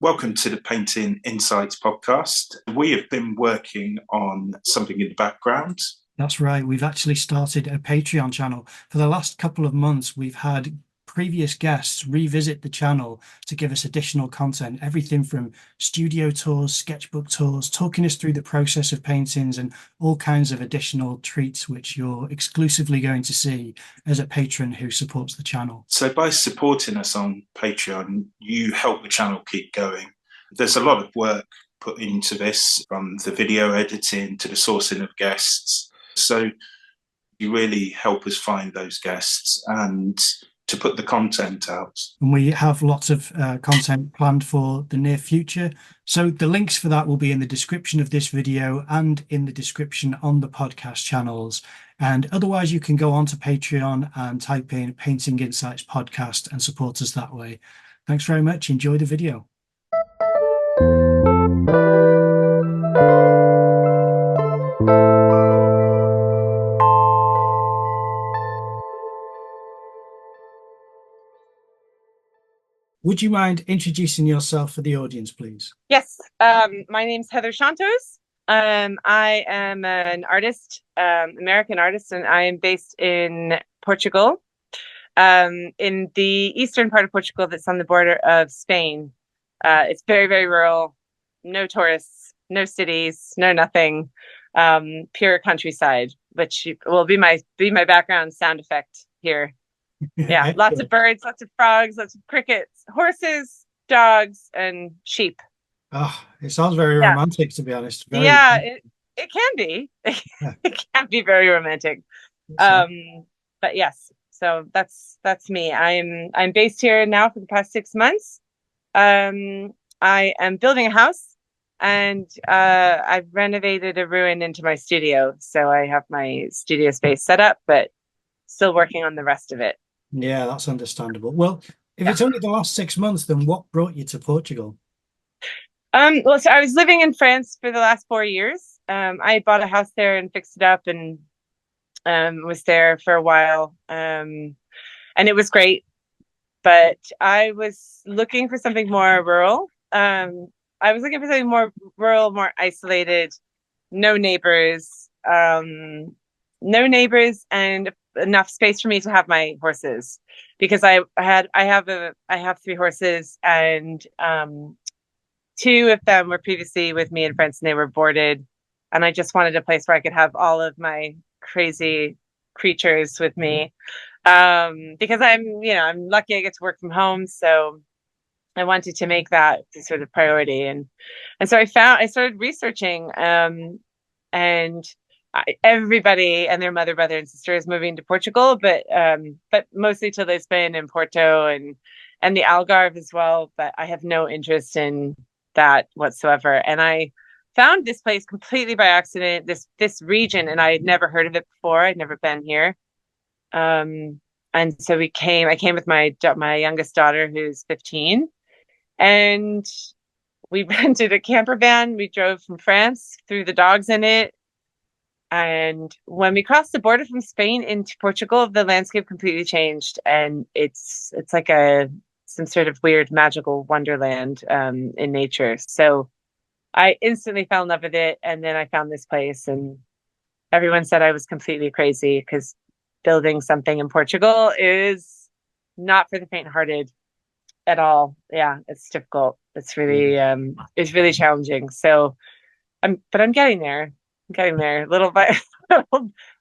Welcome to the Painting Insights podcast. We have been working on something in the background. That's right. We've actually started a Patreon channel. For the last couple of months, we've had previous guests revisit the channel to give us additional content, everything from studio tours, sketchbook tours, talking us through the process of paintings and all kinds of additional treats, which you're exclusively going to see as a patron who supports the channel. So by supporting us on Patreon, you help the channel keep going. There's a lot of work put into this, from the video editing to the sourcing of guests. So you really help us find those guests and to put the content out. And we have lots of content planned for the near future. So the links for that will be in the description of this video and in the description on the podcast channels. And otherwise, you can go on to Patreon and type in Painting Insights Podcast and support us that way. Thanks very much. Enjoy the video. Would you mind introducing yourself for the audience, please? Yes, my name's Heather Chontos. I am an artist, American artist, and I am based in Portugal, in the eastern part of Portugal that's on the border of Spain. It's very, very rural, no tourists, no cities, no nothing, pure countryside, which will be my background sound effect here. Yeah, lots of birds, lots of frogs, lots of crickets, horses, dogs, and sheep. Oh, it sounds very romantic, to be honest. It can be. It can be very romantic. But yes, so that's me. I'm based here now for the past 6 months. I am building a house, and I've renovated a ruin into my studio. So I have my studio space set up, but still working on the rest of it. Yeah, that's understandable. Well, if it's only the last 6 months, then what brought you to Portugal? Well, so I was living in France for the last 4 years. I had bought a house there and fixed it up, and was there for a while. And it was great, but I was looking for something more rural. I was looking for something more rural, more isolated, no neighbors, and enough space for me to have my horses, because I have 3 horses, and 2 of them were previously with me in France and they were boarded, and I just wanted a place where I could have all of my crazy creatures with me, because I'm lucky I get to work from home, so I wanted to make that the sort of priority, and so I started researching, and everybody and their mother, brother, and sister is moving to Portugal, but mostly to Lisbon and Porto and the Algarve as well. But I have no interest in that whatsoever. And I found this place completely by accident, this region, and I had never heard of it before. I'd never been here. And so I came with my youngest daughter, who's 15, and we rented a camper van. We drove from France, threw the dogs in it. And when we crossed the border from Spain into Portugal, the landscape completely changed, and it's like some sort of weird magical wonderland in nature. So I instantly fell in love with it, and then I found this place, and everyone said I was completely crazy because building something in Portugal is not for the faint-hearted at all. Yeah, it's difficult. It's really challenging. So I'm getting there. Getting there little by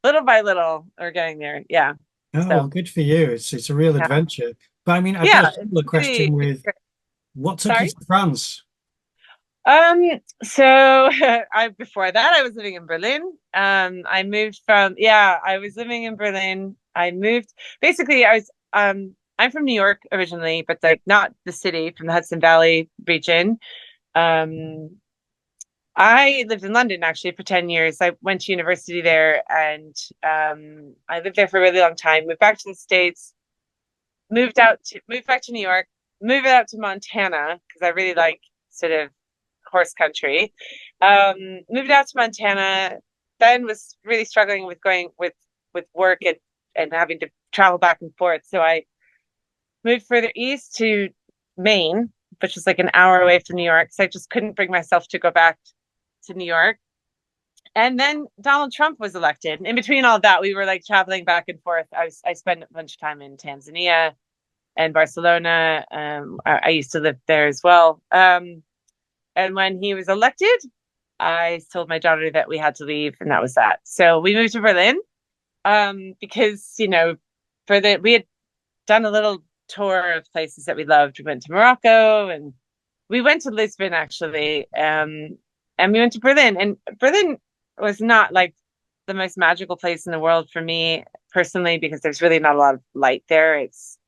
little, we're getting there. Yeah. Oh, well, good for you. It's a real adventure. But I mean, I've got a similar question with what took you to France? So before that I was living in Berlin. I was living in Berlin. I moved, basically I'm from New York originally, but like not the city, from the Hudson Valley region. I lived in London actually for 10 years. I went to university there, and I lived there for a really long time. Moved back to the States, moved back to New York, moved out to Montana because I really like sort of horse country. Moved out to Montana, then was really struggling with going with work and having to travel back and forth. So I moved further east to Maine, which was like an hour away from New York. So I just couldn't bring myself to go back to New York. And then Donald Trump was elected. In between all that, we were like traveling back and forth. I spent a bunch of time in Tanzania and Barcelona. I used to live there as well. And when he was elected, I told my daughter that we had to leave, and that was that. So we moved to Berlin, because, you know, we had done a little tour of places that we loved. We went to Morocco, and we went to Lisbon actually, and we went to Berlin. And Berlin was not like the most magical place in the world for me personally, because there's really not a lot of light there. It's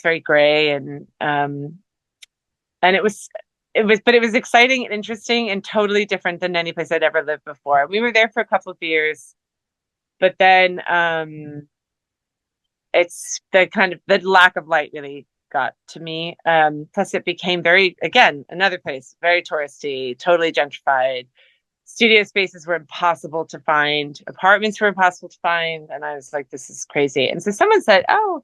very gray, and it was but it was exciting and interesting and totally different than any place I'd ever lived before. We were there for a couple of years, but then it's the lack of light really got to me. Plus it became another place, very touristy, totally gentrified. Studio spaces were impossible to find. Apartments were impossible to find. And I was like, this is crazy. And so someone said, oh,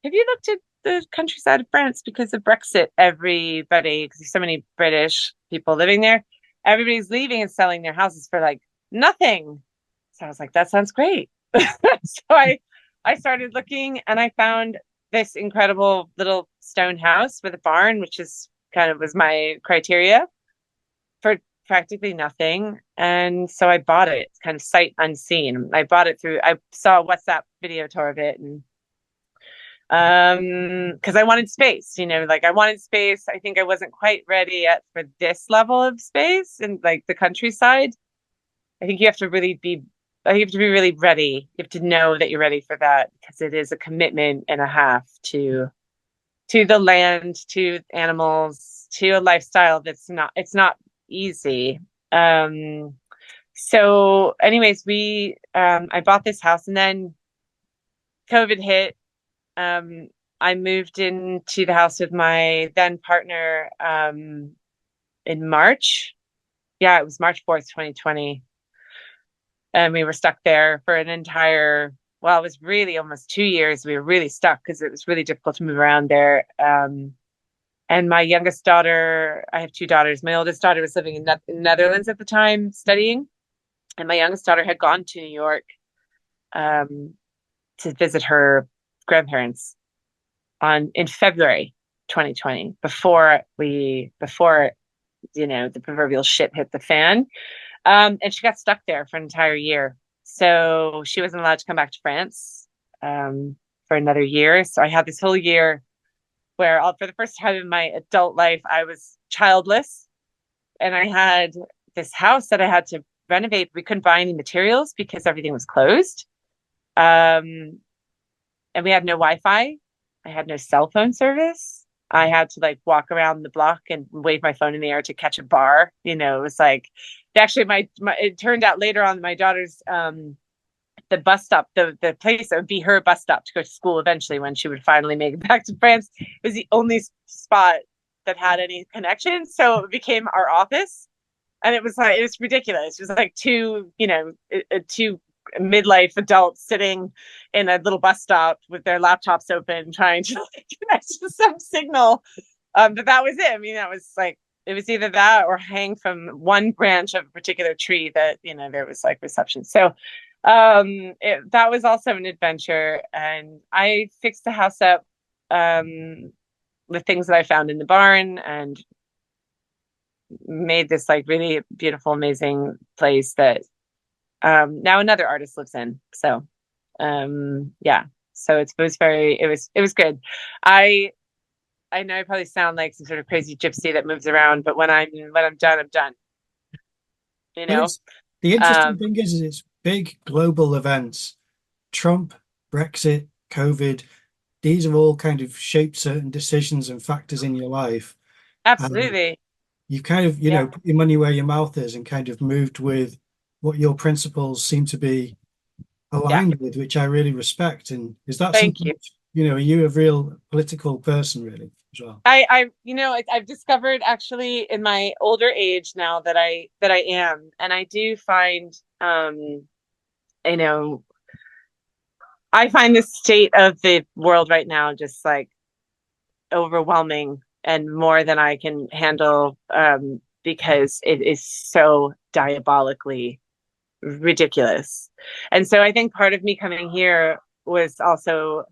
have you looked at the countryside of France because of Brexit? Everybody, because there's so many British people living there, everybody's leaving and selling their houses for like nothing. So I was like, that sounds great. So I started looking, and I found this incredible little stone house with a barn, which is was my criteria, for practically nothing. And so I bought it kind of sight unseen. I saw a WhatsApp video tour of it, and because I wanted space, I wanted space. I think I wasn't quite ready yet for this level of space and like the countryside. I think you have to be really ready. You have to know that you're ready for that, because it is a commitment and a half to the land, to animals, to a lifestyle it's not easy. So anyways, I bought this house, and then COVID hit. I moved into the house with my then partner in March. Yeah, it was March 4th, 2020. And we were stuck there for it was really almost 2 years. We were really stuck because it was really difficult to move around there. And my youngest daughter, I have two daughters. My oldest daughter was living in the Netherlands at the time, studying. And my youngest daughter had gone to New York to visit her grandparents in February 2020, before the proverbial shit hit the fan. And she got stuck there for an entire year. So she wasn't allowed to come back to France for another year. So I had this whole year where for the first time in my adult life, I was childless. And I had this house that I had to renovate. We couldn't buy any materials because everything was closed. And we had no Wi-Fi. I had no cell phone service. I had to walk around the block and wave my phone in the air to catch a bar. It was like, actually it turned out later on, my daughter's the bus stop, the place that would be her bus stop to go to school eventually when she would finally make it back to France, was the only spot that had any connection. So it became our office. And it was ridiculous. It was like two midlife adults sitting in a little bus stop with their laptops open, trying to connect to some signal. But that was it. I mean, that was it was either that or hang from one branch of a particular tree that, there was reception. So that was also an adventure. And I fixed the house up with things that I found in the barn, and made this really beautiful, amazing place that now another artist lives in. So yeah, so it was good. I know I probably sound like some sort of crazy gypsy that moves around, but when I'm done, I'm done. The interesting thing is it's big global events. Trump, Brexit, COVID, these have all kind of shaped certain decisions and factors in your life. Absolutely. You kind of, put your money where your mouth is, and kind of moved with what your principles seem to be aligned with, which I really respect. And is that Thank something, you. Are you a real political person really as well? I've discovered actually in my older age now that I am, and I do find, I find the state of the world right now just overwhelming. and more than I can handle, because it is so diabolically ridiculous. And so I think part of me coming here was also,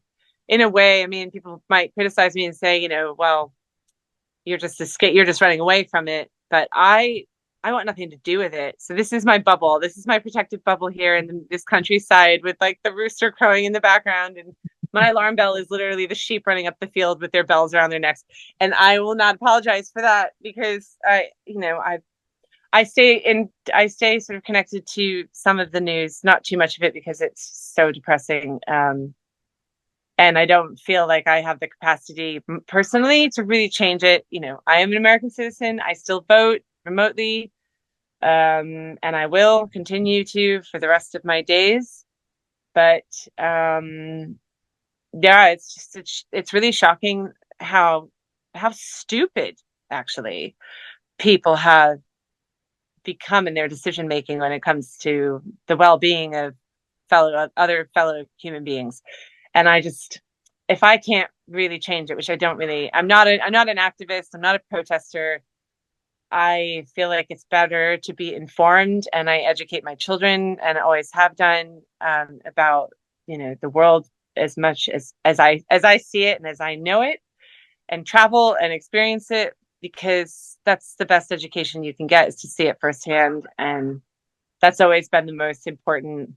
in a way, I mean, people might criticize me and say, you know, well, you're just running away from it. But I want nothing to do with it. So this is my bubble. This is my protected bubble here in this countryside, with like the rooster crowing in the background, and my alarm bell is literally the sheep running up the field with their bells around their necks. And I will not apologize for that, because I stay sort of connected to some of the news, not too much of it because it's so depressing. And I don't feel like I have the capacity personally to really change it. You know, I am an American citizen. I still vote remotely. And I will continue to for the rest of my days. But yeah, it's really shocking how stupid actually people have become in their decision making when it comes to the well-being of other fellow human beings. And if I can't really change it, which I don't really, I'm not an activist, I'm not a protester. I feel like it's better to be informed, and I educate my children, and I always have done, about, you know, the world as much as I see it and as I know it, and travel and experience it, because that's the best education you can get, is to see it firsthand. And that's always been the most important.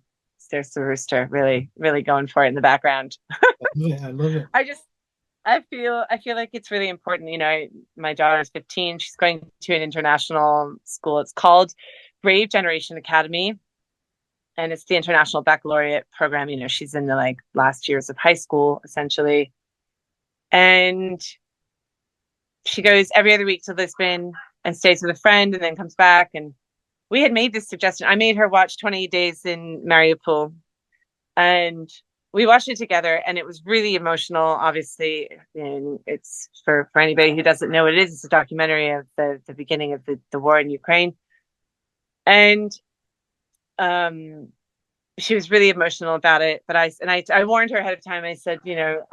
There's the rooster really, really going for it in the background. I love it. I feel like it's really important. You know, my daughter's 15. She's going to an international school. It's called Brave Generation Academy, and it's the international baccalaureate program. You know, she's in the last years of high school essentially, and she goes every other week to Lisbon and stays with a friend, and then comes back. And we had made this suggestion. I made her watch 28 Days in Mariupol, and we watched it together, and it was really emotional, obviously. And it's for anybody who doesn't know what it is, it's a documentary of the beginning of the war in Ukraine. And she was really emotional about it. But I warned her ahead of time. I said, you know,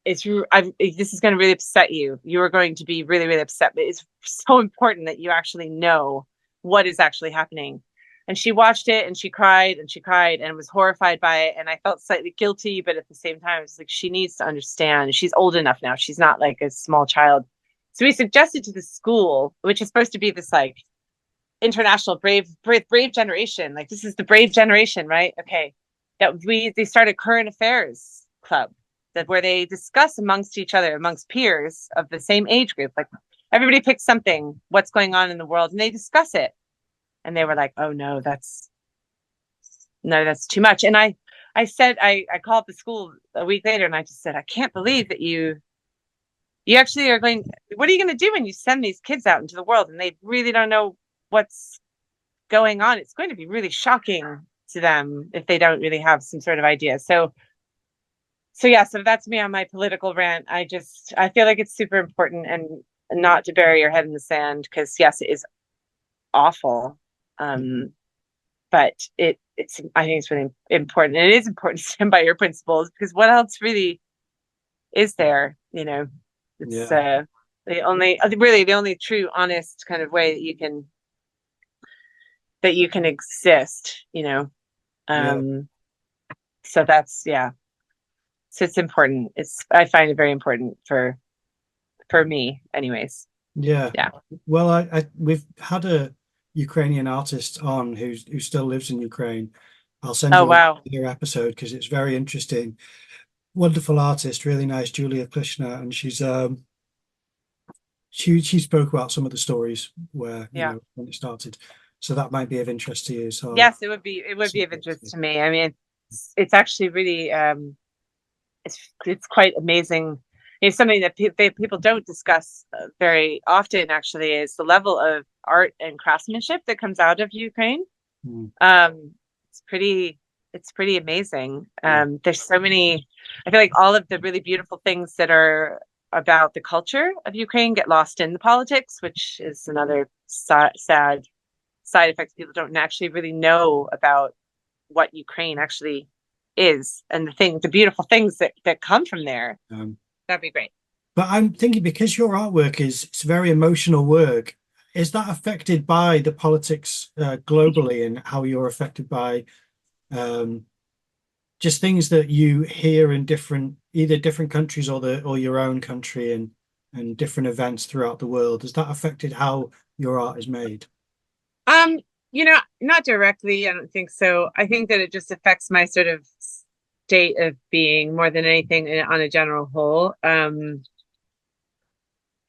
this is going to really upset you. You are going to be really, really upset. But it's so important that you actually know what is actually happening. And she watched it, and she cried and was horrified by it. And I felt slightly guilty, but at the same time, it's like, she needs to understand. She's old enough now. She's not like a small child. So we suggested to the school, which is supposed to be this international brave generation. Like, this is the brave generation, right? Okay. They started current affairs club where they discuss amongst each other, amongst peers of the same age group. Like, everybody picks something, what's going on in the world, and they discuss it. And they were like, oh no, that's too much. And I said, I called the school a week later, and I just said, I can't believe that you actually are going, what are you going to do when you send these kids out into the world and they really don't know what's going on? It's going to be really shocking to them if they don't really have some sort of idea. So yeah, so that's me on my political rant. I feel like it's super important, and not to bury your head in the sand, because yes, it is awful. But I think it's really important. And it is important to stand by your principles, because what else really is there? You know, it's the only true, honest kind of way that you can exist, you know. So that's, yeah. So it's important. I find it very important for me anyways. Yeah. Well, we've had a Ukrainian artist on who still lives in Ukraine. I'll send you your episode, because it's very interesting. Wonderful artist, really nice, Julia Klishner, and she's she spoke about some of the stories where you know, when it started. So that might be of interest to you. So yes, it would be of interest to me. I mean, it's actually really it's quite amazing. You know, something that people don't discuss very often actually is the level of art and craftsmanship that comes out of Ukraine. It's pretty amazing. There's so many, I feel like all of the really beautiful things that are about the culture of Ukraine get lost in the politics, which is another sad side effect. People don't actually really know about what Ukraine actually is, and the beautiful things that come from there. That'd be great. But I'm thinking, because your artwork it's very emotional work, is that affected by the politics globally, and how you're affected by just things that you hear in either different countries or your own country, and different events throughout the world? Has that affected how your art is made? Not directly, I don't think so. I think that it just affects my sort of state of being more than anything on a general whole.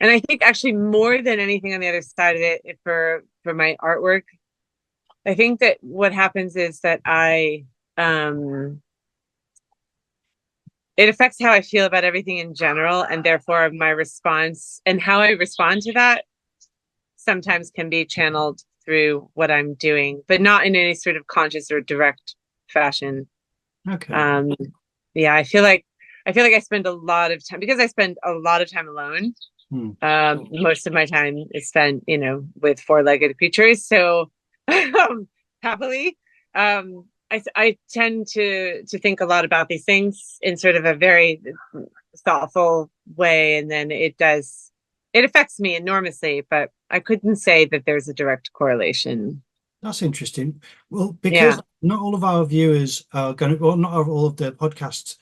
And I think actually more than anything on the other side of it, for my artwork, I think that what happens is that it affects how I feel about everything in general, and therefore my response and how I respond to that sometimes can be channeled through what I'm doing, but not in any sort of conscious or direct fashion. Okay. Yeah, I feel like I spend a lot of time, because I spend a lot of time alone. Most of my time is spent, with four-legged creatures. So happily, I tend to think a lot about these things in sort of a very thoughtful way, and then it affects me enormously, but I couldn't say that there's a direct correlation. That's interesting. Well, because not all of our viewers are going to, well, not all of the podcasts,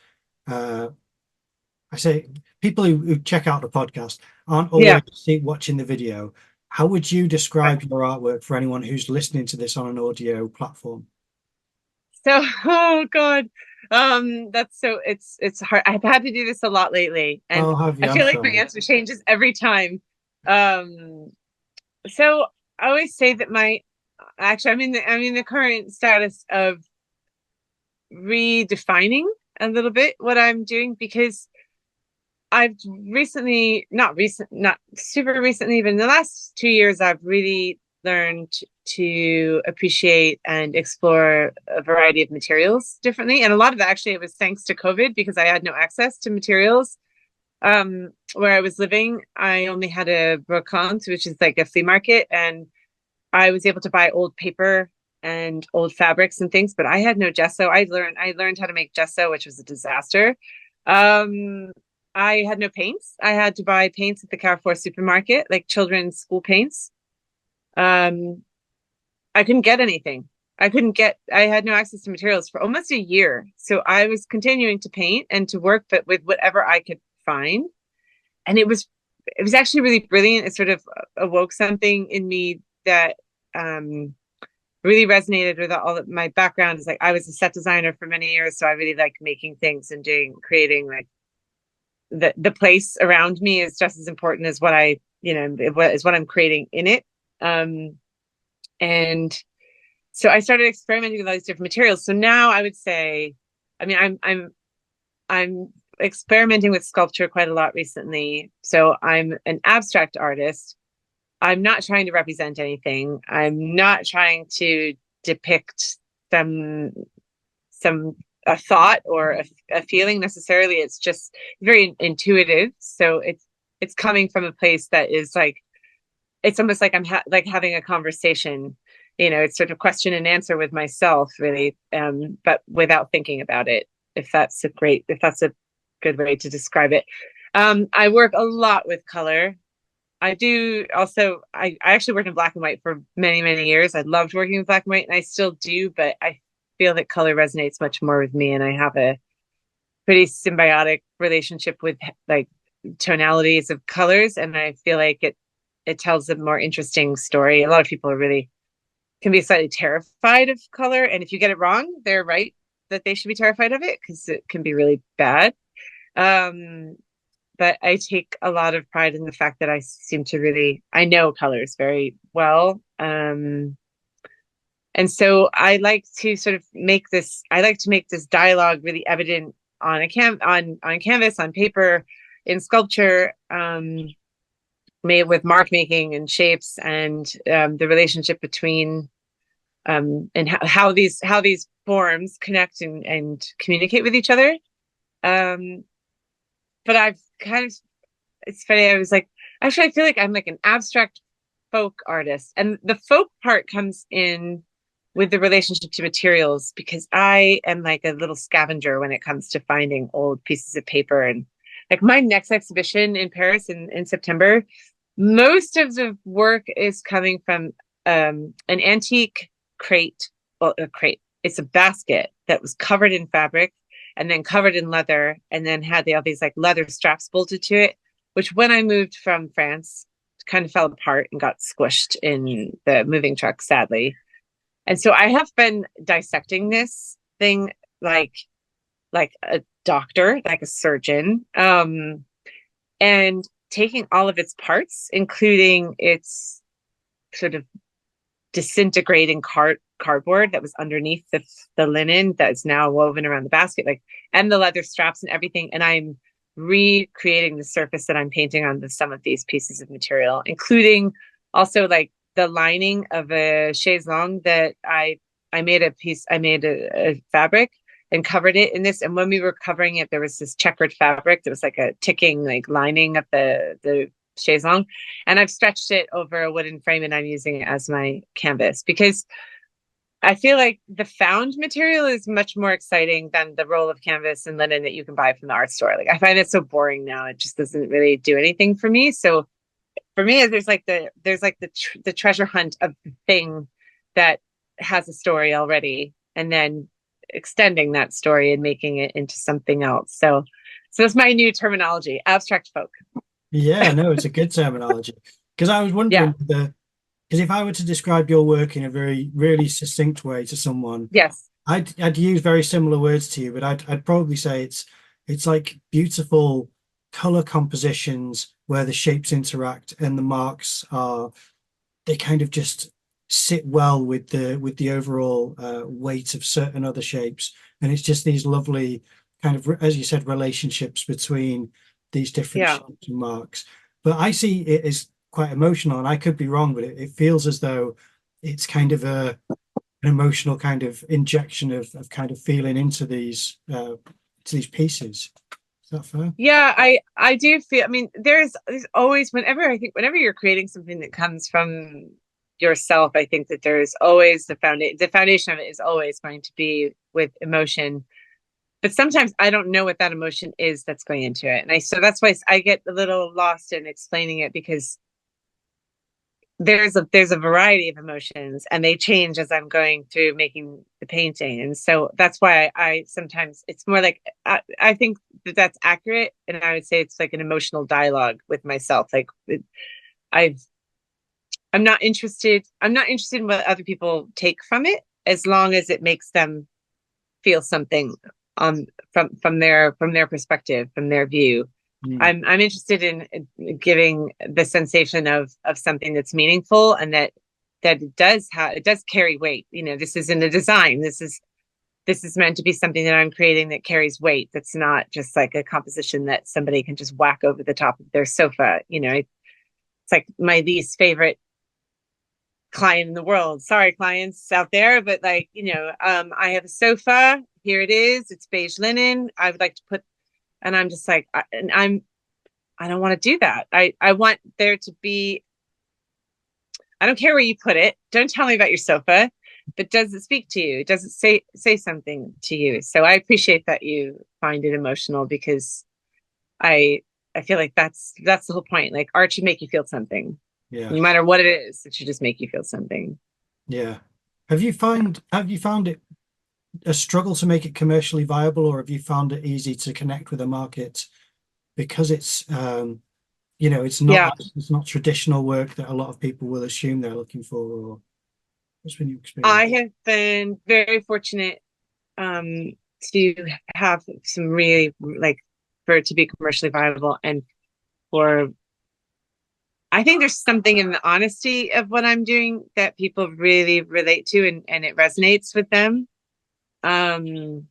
I say people who check out the podcast aren't always watching the video. How would you describe your artwork for anyone who's listening to this on an audio platform? So, oh God, it's hard. I've had to do this a lot lately, and I feel like my answer changes every time. So I always say that I'm in the current status of redefining a little bit what I'm doing, because I've not super recently, but in the last 2 years, I've really learned to appreciate and explore a variety of materials differently. And a lot of that, actually, it was thanks to COVID, because I had no access to materials. Where I was living, I only had a brocante, which is like a flea market, and I was able to buy old paper and old fabrics and things, but I had no gesso. I learned how to make gesso, which was a disaster. I had no paints. I had to buy paints at the Carrefour supermarket, like children's school paints. I couldn't get anything. I had no access to materials for almost a year. So I was continuing to paint and to work, but with whatever I could find. And it was actually really brilliant. It sort of awoke something in me that really resonated with all of my background. Is like, I was a set designer for many years, so I really like making things and creating, like, the place around me is just as important as what I'm creating in it. And so I started experimenting with all these different materials. So now I would say, I mean, I'm experimenting with sculpture quite a lot recently. So I'm an abstract artist. I'm not trying to represent anything. I'm not trying to depict a thought or a feeling necessarily. It's just very intuitive. So it's coming from a place that is like, it's almost like I'm like having a conversation. It's sort of question and answer with myself, really, but without thinking about it. If that's a good way to describe it. I work a lot with color. I do also. I actually worked in black and white for many, many years. I loved working with black and white, and I still do. But I feel that color resonates much more with me, and I have a pretty symbiotic relationship with, like, tonalities of colors, and I feel like it tells a more interesting story. A lot of people can be slightly terrified of color, and if you get it wrong, they're right that they should be terrified of it, because it can be really bad. But I take a lot of pride in the fact that I know colors very well. And so I like to sort of make this dialogue really evident on canvas, on paper, in sculpture, made with mark making and shapes, and the relationship between and how these forms connect and communicate with each other. But it's funny, I was like, actually, I feel like I'm like an abstract folk artist, and the folk part comes in with the relationship to materials, because I am like a little scavenger when it comes to finding old pieces of paper and like my next exhibition in Paris in September, most of the work is coming from an antique crate. Well, a crate. It's a basket that was covered in fabric and then covered in leather and then had all these like leather straps bolted to it, which when I moved from France kind of fell apart and got squished in the moving truck, sadly. And so I have been dissecting this thing like a doctor, like a surgeon, and taking all of its parts, including its sort of disintegrating cardboard that was underneath the linen that's now woven around the basket, like, and the leather straps and everything. And I'm recreating the surface that I'm painting on some of these pieces of material, including also like the lining of a chaise longue that I made a fabric and covered it in this. And when we were covering it, there was this checkered fabric. There was like a ticking like lining of the chaise longue. And I've stretched it over a wooden frame and I'm using it as my canvas because I feel like the found material is much more exciting than the roll of canvas and linen that you can buy from the art store. Like I find it so boring now. It just doesn't really do anything for me. So for me, there's the treasure hunt of the thing that has a story already, and then extending that story and making it into something else. So that's my new terminology, abstract folk. Yeah, no, it's a good terminology. Because I was wondering, because if I were to describe your work in a very, really succinct way to someone, yes, I'd use very similar words to you, but I'd probably say it's like beautiful color compositions where the shapes interact and the marks they kind of just sit well with the overall weight of certain other shapes, and it's just these lovely kind of, as you said, relationships between these different shapes and marks. But I see it as quite emotional, and I could be wrong, but it feels as though it's kind of an emotional kind of injection of kind of feeling into these pieces. Is that fair? Yeah, I do feel, I mean, there's always, whenever you're creating something that comes from yourself, I think that there's always the foundation of it is always going to be with emotion. But sometimes I don't know what that emotion is that's going into it. And so that's why I get a little lost in explaining it, because there's a variety of emotions and they change as I'm going through making the painting. And so that's why I sometimes, it's more like, I think that's accurate. And I would say it's like an emotional dialogue with myself. Like I'm not interested in what other people take from it, as long as it makes them feel something from their perspective, from their view. I'm interested in giving the sensation of something that's meaningful and that it does carry weight. You know, this isn't a design. This is meant to be something that I'm creating that carries weight. That's not just like a composition that somebody can just whack over the top of their sofa. You know, it's like my least favorite client in the world. Sorry, clients out there, but like, you know, I have a sofa. Here it is. It's beige linen. I would like to put, and I'm just like, I don't want to do that. I want there to be, I don't care where you put it. Don't tell me about your sofa, but does it speak to you? Does it say something to you? So I appreciate that you find it emotional, because I feel like that's the whole point. Like art should make you feel something. Yeah. No matter what it is, it should just make you feel something. Yeah. Have you found it a struggle to make it commercially viable, or have you found it easy to connect with a market because it's it's not traditional work that a lot of people will assume they're looking for? Or what's been your experience? I have been very fortunate to have some really, like, for it to be commercially viable, and for, I think there's something in the honesty of what I'm doing that people really relate to, and it resonates with them. I'm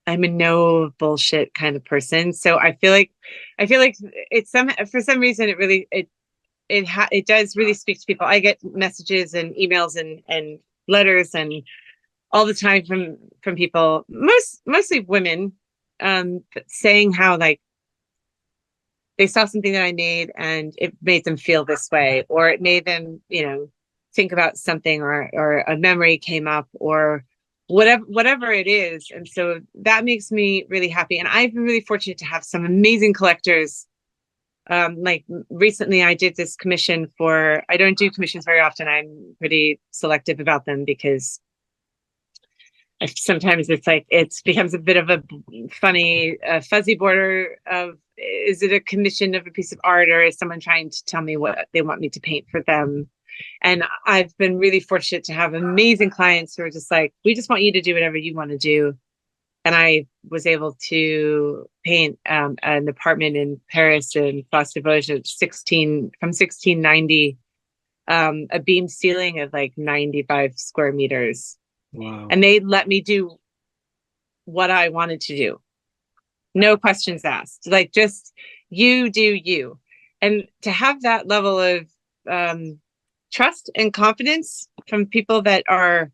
a no bullshit kind of person, so I feel like it's for some reason it really it does really speak to people. I get messages and emails and letters and all the time from people, mostly women, saying how like they saw something that I made and it made them feel this way, or it made them, you know, think about something, or a memory came up, or whatever it is. And so that makes me really happy. And I've been really fortunate to have some amazing collectors. Like recently I did this commission for, I don't do commissions very often. I'm pretty selective about them because sometimes it's like, it becomes a bit of a funny, fuzzy border of, is it a commission of a piece of art, or is someone trying to tell me what they want me to paint for them? And I've been really fortunate to have amazing clients who are just like, we just want you to do whatever you want to do. And I was able to paint an apartment in Paris in Place des Vosges from 1690, a beam ceiling of like 95 square meters. Wow. And they let me do what I wanted to do. No questions asked. Like, just you do you. And to have that level of trust and confidence from people that are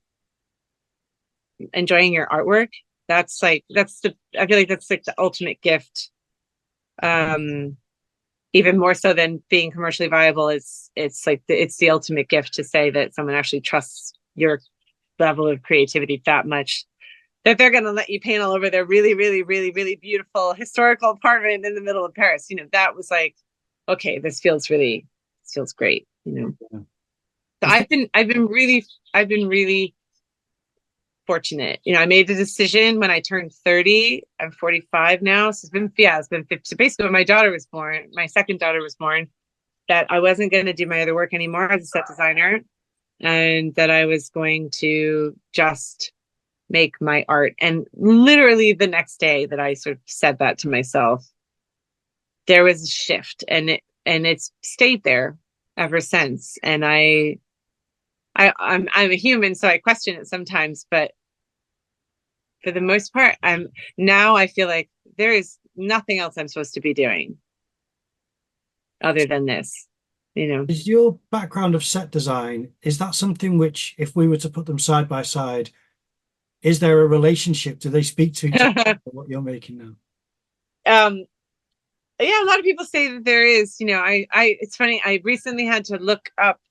enjoying your artwork, I feel like that's like the ultimate gift. Even more so than being commercially viable, it's the ultimate gift to say that someone actually trusts your level of creativity that much, that they're going to let you paint all over their really, really, really, really beautiful historical apartment in the middle of Paris. That was like, okay, this feels great. So I've been really fortunate. I made the decision when I turned 30. I'm 45 now. So it's been 50. So basically when my second daughter was born, that I wasn't going to do my other work anymore as a set designer, and that I was going to just make my art. And literally the next day that I sort of said that to myself, there was a shift, and it's stayed there ever since. And I'm a human, so I question it sometimes, but for the most part, I feel like there is nothing else I'm supposed to be doing other than this. Is your background of set design, is that something which, if we were to put them side by side, is there a relationship? Do they speak to each other, what you're making now? Yeah, a lot of people say that there is. It's funny. I recently had to look up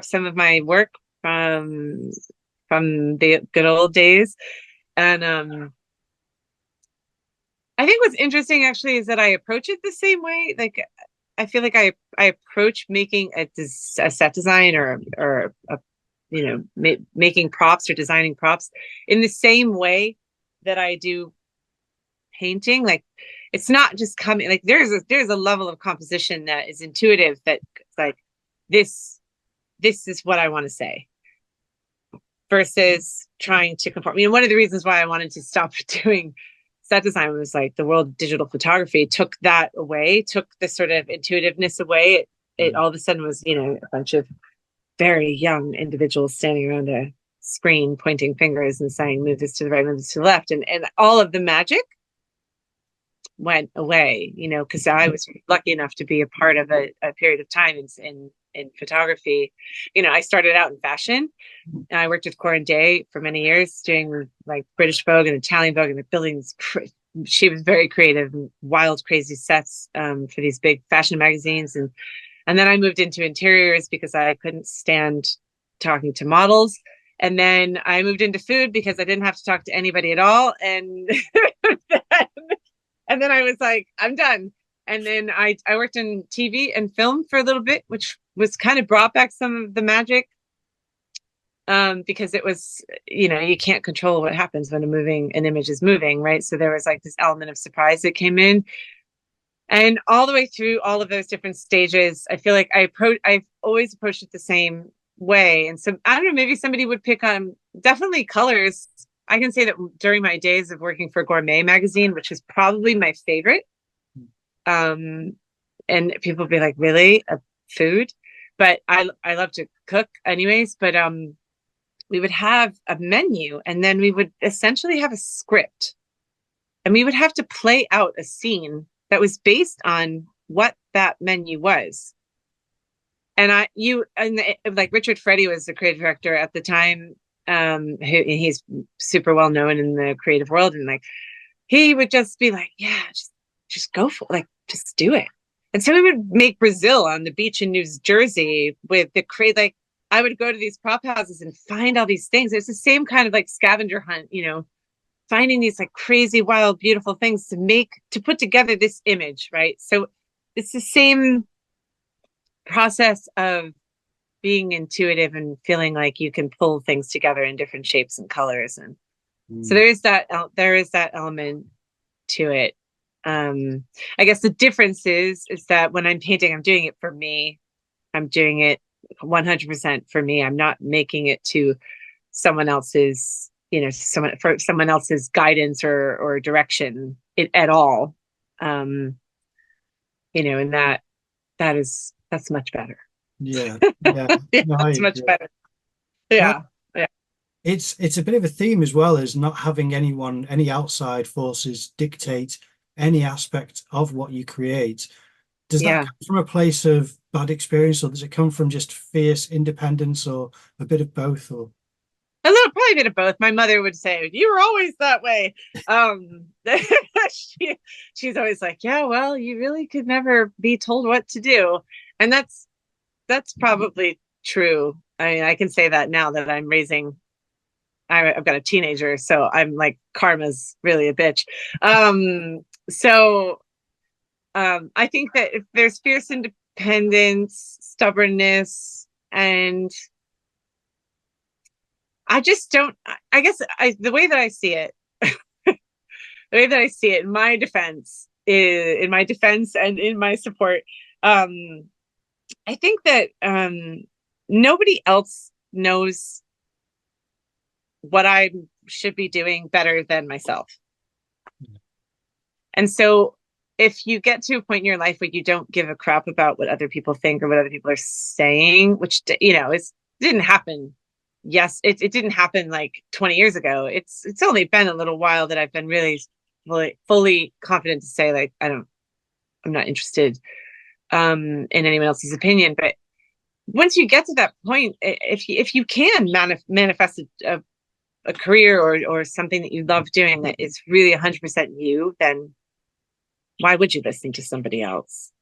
some of my work from the good old days, and I think what's interesting actually is that I approach it the same way. Like, I feel like I approach making a set design or making props or designing props in the same way that I do painting. Like, it's not just coming, like there's a level of composition that is intuitive, that it's like, this is what I want to say, versus trying to conform. One of the reasons why I wanted to stop doing set design was like the world of digital photography took that away, took the sort of intuitiveness away. It all of a sudden was, a bunch of very young individuals standing around a screen pointing fingers and saying, move this to the right, move this to the left. And all of the magic went away, because I was lucky enough to be a part of a period of time in photography. I started out in fashion, and I worked with Corinne Day for many years, doing like British Vogue and Italian Vogue, and the buildings. She was very creative and wild, crazy sets for these big fashion magazines, and then I moved into interiors because I couldn't stand talking to models. And then I moved into food because I didn't have to talk to anybody at all. And and then I was like, I'm done. And then I worked in TV and film for a little bit, which was kind of brought back some of the magic, because it was, you can't control what happens when an image is moving, right? So there was like this element of surprise that came in. And all the way through all of those different stages, I feel like I've always approached it the same way. And so I don't know, maybe somebody would pick on definitely colors. I can say that during my days of working for Gourmet magazine, which is probably my favorite, and people would be like, really, a food? But I love to cook anyways. But we would have a menu, and then we would essentially have a script, and we would have to play out a scene that was based on what that menu was. And like Richard Freddy was the creative director at the time. He's super well known in the creative world, and like he would just be like, yeah, just go for it, like just do it. And so we would make Brazil on the beach in New Jersey with the I would go to these prop houses and find all these things. It's the same kind of like scavenger hunt, finding these like crazy, wild, beautiful things to put together this image, right? So it's the same process of being intuitive and feeling like you can pull things together in different shapes and colors. And so there is that element to it. I guess the difference is that when I'm painting, I'm doing it for me. I'm doing it 100% for me. I'm not making it to someone else's, someone else's guidance or direction at all. And that's much better. Yeah. Yeah. No, I That's much agree. better. Well, Yeah. it's a bit of a theme as well as not having any outside forces dictate any aspect of what you create. Does that Yeah. come from a place of bad experience, or does it come from just fierce independence, or a bit of both? Or Probably a bit of both. My mother would say, "You were always that way." She's always like, "Yeah, well, you really could never be told what to do," and that's probably true. I mean, I can say that now that I'm raising. I've got a teenager, so I'm like, karma's really a bitch. I think that if there's fierce independence, stubbornness, and I just don't, I guess the way that I see it, in my defense, and in my support, I think that nobody else knows what I should be doing better than myself. And so if you get to a point in your life where you don't give a crap about what other people think or what other people are saying, which, didn't happen. Yes, it didn't happen like 20 years ago. It's only been a little while that I've been really fully confident to say, like, I'm not interested in anyone else's opinion. But once you get to that point, if you can manifest a career or something that you love doing that is really 100% you, then why would you listen to somebody else?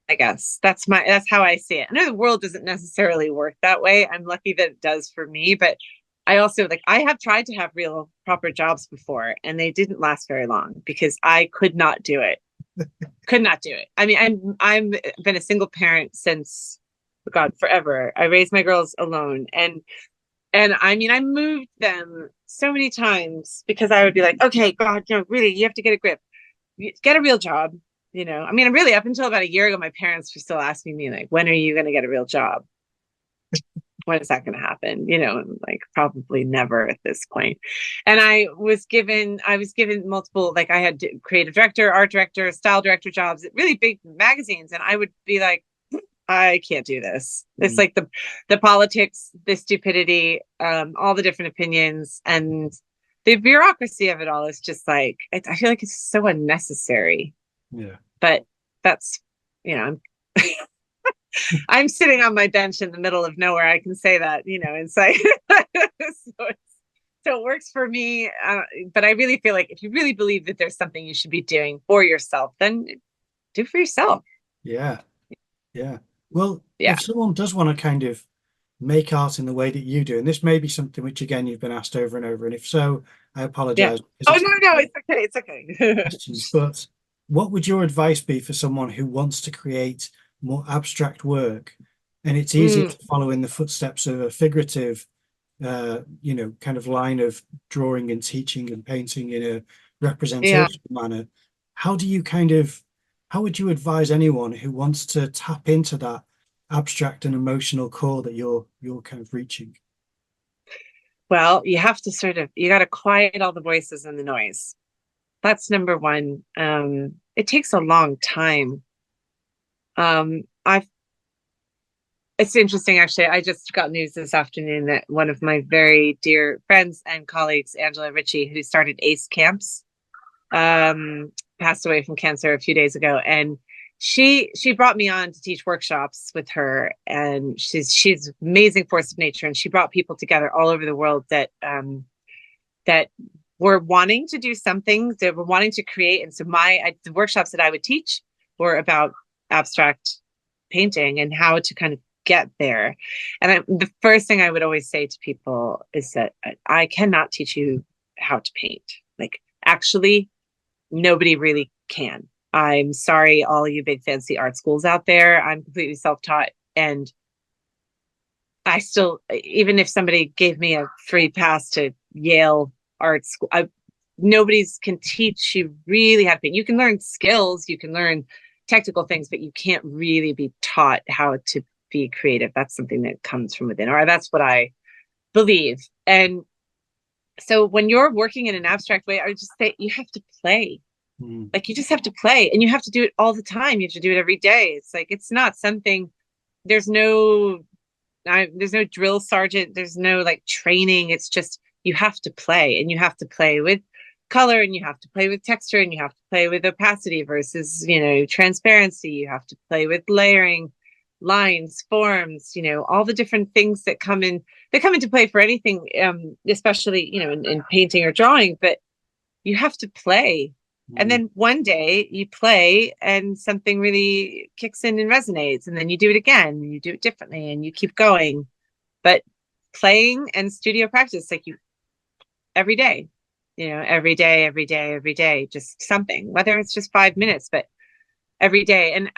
I guess that's how I see it. I know the world doesn't necessarily work that way. I'm lucky that it does for me, but I also, like, I have tried to have real proper jobs before, and they didn't last very long because I could not do it. I mean, I'm been a single parent since, God, forever. I raised my girls alone, and I mean, I moved them so many times because I would be like, okay, God, no, really, you have to get a grip, get a real job. I mean, really, up until about a year ago, my parents were still asking me, like, when are you going to get a real job? When is that going to happen? And like, probably never at this point. And I was given multiple, like, I had creative director, art director, style director jobs at really big magazines. And I would be like, I can't do this. It's like the politics, the stupidity, all the different opinions, and the bureaucracy of it all is just like, I feel like it's so unnecessary. Yeah. But that's, I'm sitting on my bench in the middle of nowhere. I can say that, it's like, so it works for me. But I really feel like if you really believe that there's something you should be doing for yourself, then do for yourself. Yeah. Yeah. Well, Yeah. if someone does want to kind of make art in the way that you do, and this may be something which, again, you've been asked over and over, and if so, I apologize. Oh, no, it's okay. Questions, but what would your advice be for someone who wants to create more abstract work? And it's easy to follow in the footsteps of a figurative, kind of line of drawing and teaching and painting in a representational manner. How would you advise anyone who wants to tap into that abstract and emotional core that you're kind of reaching? Well, you have to you got to quiet all the voices and the noise. That's number one. It takes a long time. It's interesting, actually. I just got news this afternoon that one of my very dear friends and colleagues, Angela Ritchie, who started ACE camps, passed away from cancer a few days ago. And she brought me on to teach workshops with her, and she's an amazing force of nature. And she brought people together all over the world that were wanting to do something, they were wanting to create. And so the workshops that I would teach were about abstract painting and how to kind of get there. And the first thing I would always say to people is that I cannot teach you how to paint. Like, actually, nobody really can. I'm sorry, all you big fancy art schools out there. I'm completely self-taught, and I still, even if somebody gave me a free pass to Yale art school, nobody's can teach you really how to paint. You can learn skills, you can learn technical things, but you can't really be taught how to be creative. That's something that comes from within, or that's what I believe. And so when you're working in an abstract way, I would just say you have to play. Like, you just have to play, and you have to do it all the time. You have to do it every day. It's like, it's not something, there's no drill sergeant. There's no like training. It's just, you have to play, and you have to play with color, and you have to play with texture, and you have to play with opacity versus, transparency. You have to play with layering, lines, forms, all the different things that come into play for anything, especially, in painting or drawing, but you have to play. And then one day you play and something really kicks in and resonates, and then you do it again, and you do it differently, and you keep going. But playing and studio practice, like, you every day, every day, just something, whether it's just 5 minutes, but every day. And,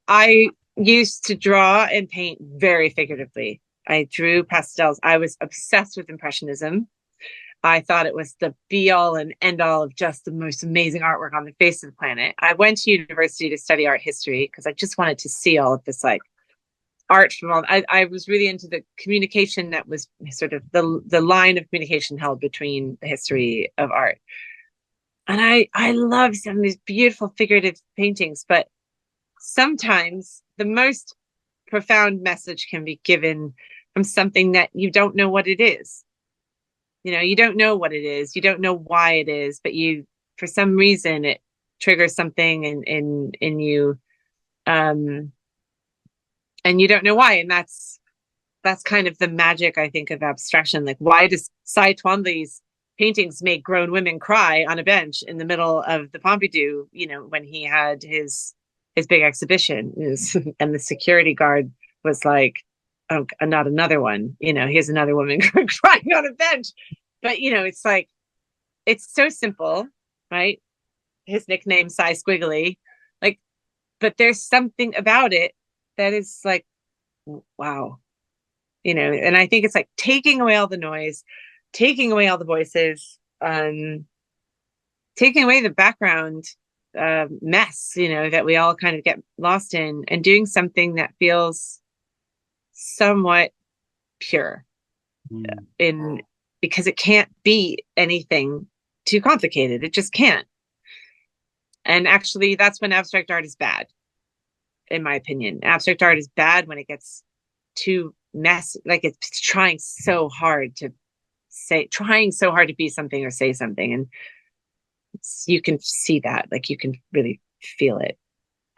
I used to draw and paint very figuratively. I drew pastels. I was obsessed with Impressionism. I thought it was the be all and end all of just the most amazing artwork on the face of the planet. I went to university to study art history because I just wanted to see all of this, like, art from all. I was really into the communication that was sort of the line of communication held between the history of art. And I love some of these beautiful figurative paintings, but sometimes the most profound message can be given from something that you don't know what it is. You don't know what it is. You don't know why it is, but for some reason, it triggers something in you. And you don't know why. And that's kind of the magic, I think, of abstraction. Like, why does Cy Twombly's paintings make grown women cry on a bench in the middle of the Pompidou, when he had his big exhibition, and the security guard was like, oh, not another one, here's another woman crying on a bench. But, it's like, it's so simple, right? His nickname, Cy Squiggly, like, but there's something about it that is like, wow, and I think it's like taking away all the noise, taking away all the voices, taking away the background mess, that we all kind of get lost in, and doing something that feels somewhat pure because it can't be anything too complicated. It just can't. And actually, that's when abstract art is bad, in my opinion. Abstract art is bad when it gets too messy, like it's trying so hard to be something or say something, and you can see that, like, you can really feel it.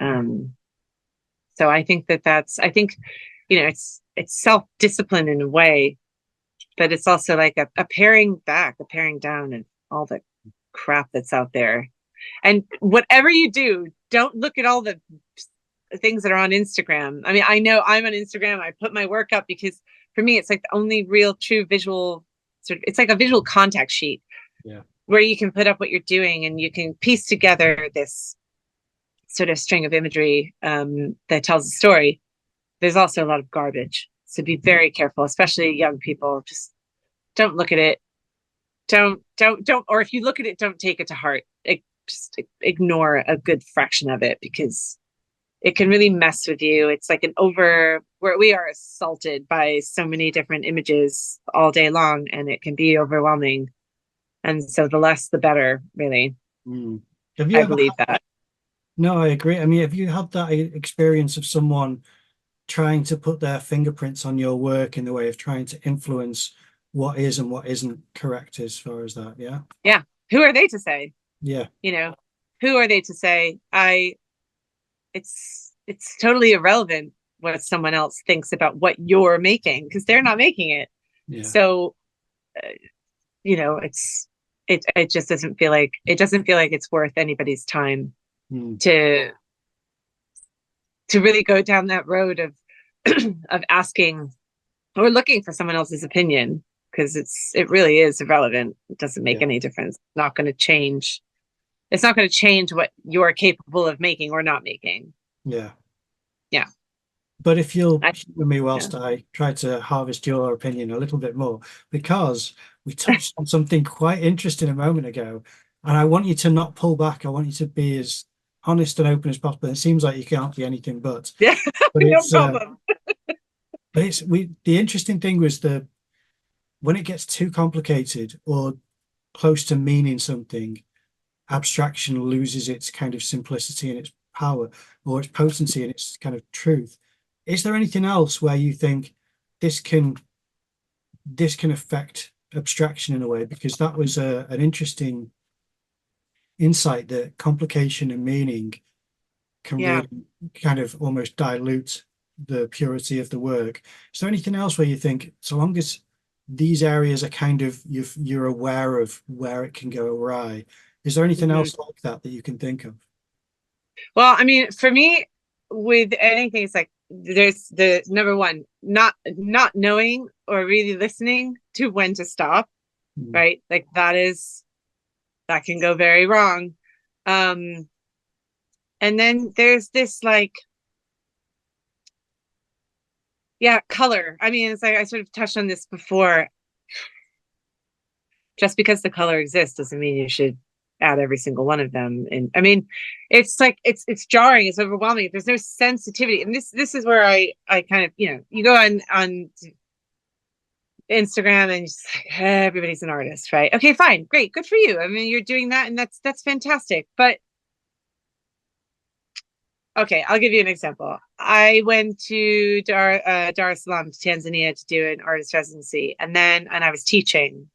So I think it's self-discipline in a way, but it's also like a paring back, a paring down, and all the crap that's out there. And whatever you do, don't look at all the things that are on Instagram. I mean, I know I'm on Instagram. I put my work up because for me, it's like the only real true visual it's like a visual contact sheet, where you can put up what you're doing, and you can piece together this sort of string of imagery that tells a story. There's also a lot of garbage, so be very careful, especially young people. Just don't look at it. Don't, or if you look at it, don't take it to heart. Just ignore a good fraction of it, because it can really mess with you. It's like where we are assaulted by so many different images all day long, and it can be overwhelming. And so the less, the better, really. I believe that. No, I agree. I mean, have you had that experience of someone trying to put their fingerprints on your work in the way of trying to influence what is and what isn't correct as far as that? Yeah. Yeah. Who are they to say? Yeah. Who are they to say? It's totally irrelevant what someone else thinks about what you're making, because they're not making it. Yeah. So, it just doesn't feel like it's worth anybody's time to really go down that road of of asking or looking for someone else's opinion, because it really is irrelevant. It doesn't make any difference. It's not going to change. It's not going to change what you're capable of making or not making. Yeah. Yeah. But if you'll I, with me whilst I try to harvest your opinion a little bit more, because we touched on something quite interesting a moment ago, and I want you to not pull back. I want you to be as honest and open as possible. It seems like you can't be anything but. yeah, But no it's problem. but it's the interesting thing was when it gets too complicated or close to meaning something, abstraction loses its kind of simplicity and its power, or its potency and its kind of truth. Is there anything else where you think this can affect abstraction in a way? Because that was an interesting insight, that complication and meaning can really kind of almost dilute the purity of the work. Is there anything else where you think, so long as these areas are kind of you're aware of where it can go awry, is there anything else like that you can think of? Well, I mean, for me, with anything, it's like there's the number one, not knowing or really listening to when to stop, right? Like that can go very wrong. And then there's this like, color. I mean, it's like I sort of touched on this before. Just because the color exists doesn't mean you should add every single one of them. And I mean, it's like it's jarring, it's overwhelming. There's no sensitivity. And this is where I kind of, you go on Instagram and just like, everybody's an artist, right? Okay, fine, great, good for you. I mean, you're doing that, and that's fantastic. But okay, I'll give you an example. I went to Dar es Salaam, Tanzania, to do an artist residency, and I was teaching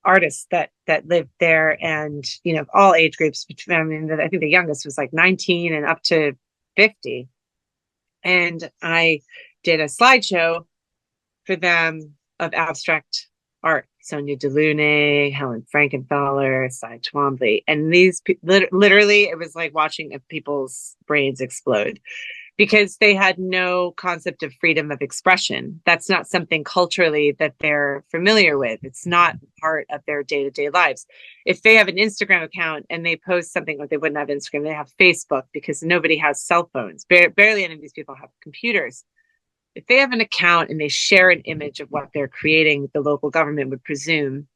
artists that lived there, and all age groups. I mean, I think the youngest was like 19 and up to 50. And I did a slideshow for them of abstract art. Sonia Delaunay, Helen Frankenthaler, Cy Twombly. And these literally, it was like watching people's brains explode, because they had no concept of freedom of expression. That's not something culturally that they're familiar with. It's not part of their day-to-day lives. If they have an Instagram account and they post something, or they wouldn't have Instagram, they have Facebook, because nobody has cell phones. Barely any of these people have computers. If they have an account and they share an image of what they're creating, the local government would presume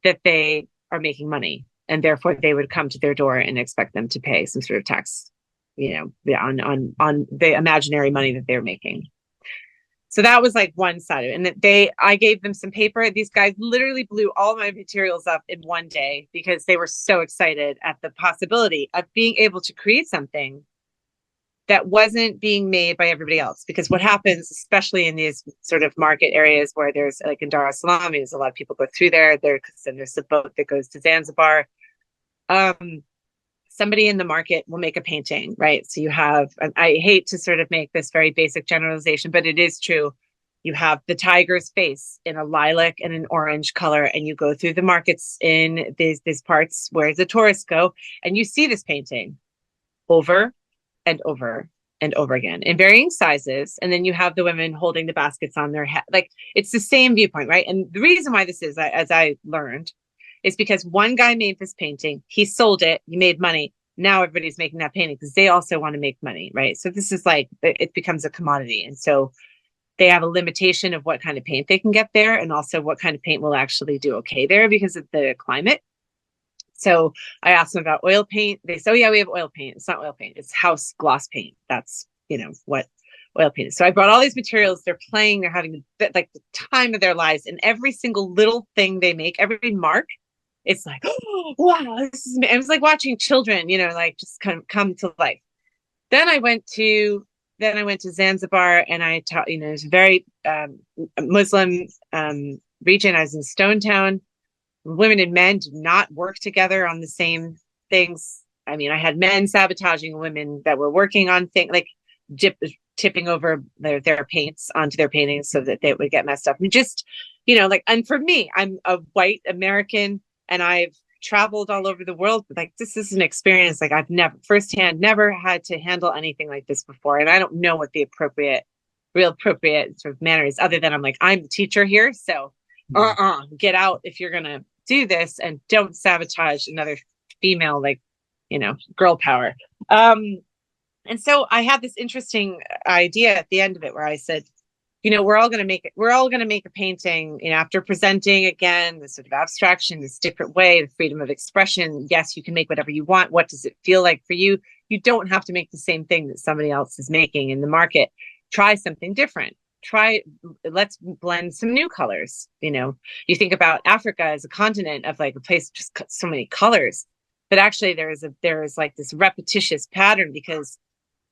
that they are making money, and therefore they would come to their door and expect them to pay some sort of tax, on the imaginary money that they're making. So that was like one side of it. And I gave them some paper. These guys literally blew all my materials up in one day, because they were so excited at the possibility of being able to create something that wasn't being made by everybody else. Because what happens, especially in these sort of market areas where there's, like in Dar es Salaam, there's a lot of people go through there. Then there's the boat that goes to Zanzibar. Somebody in the market will make a painting, right? So you have, I hate to sort of make this very basic generalization, but it is true. You have the tiger's face in a lilac and an orange color, and you go through the markets in these parts where the tourists go, and you see this painting over and over and over again in varying sizes. And then you have the women holding the baskets on their head. Like, it's the same viewpoint, right? And the reason why this is, as I learned, is because one guy made this painting, he sold it, he made money. Now everybody's making that painting because they also want to make money, right? So this is like, it becomes a commodity. And so they have a limitation of what kind of paint they can get there, and also what kind of paint will actually do okay there because of the climate. So I asked them about oil paint. They said, oh yeah, we have oil paint. It's not oil paint, it's house gloss paint. That's, what oil paint is. So I brought all these materials. They're playing, they're having like the time of their lives, and every single little thing they make, every mark, it's like, oh, wow, it was like watching children, like just come to life. Then I went to Zanzibar, and I taught, it's a very Muslim region. I was in Stone Town. Women and men do not work together on the same things. I mean, I had men sabotaging women that were working on things, like tipping over their paints onto their paintings so that they would get messed up. And just, and for me, I'm a white American, and I've traveled all over the world, but like, this is an experience like I've never had to handle anything like this before. And I don't know what the real appropriate sort of manner is, other than I'm like, I'm the teacher here. So get out if you're going to do this, and don't sabotage another female, like, girl power. And so I had this interesting idea at the end of it where I said, we're all going to make a painting, after presenting again, this sort of abstraction, this different way, the freedom of expression. Yes, you can make whatever you want. What does it feel like for you? You don't have to make the same thing that somebody else is making in the market. Try something different. Let's blend some new colors. You think about Africa as a continent of like a place just so many colors, but actually there is like this repetitious pattern, because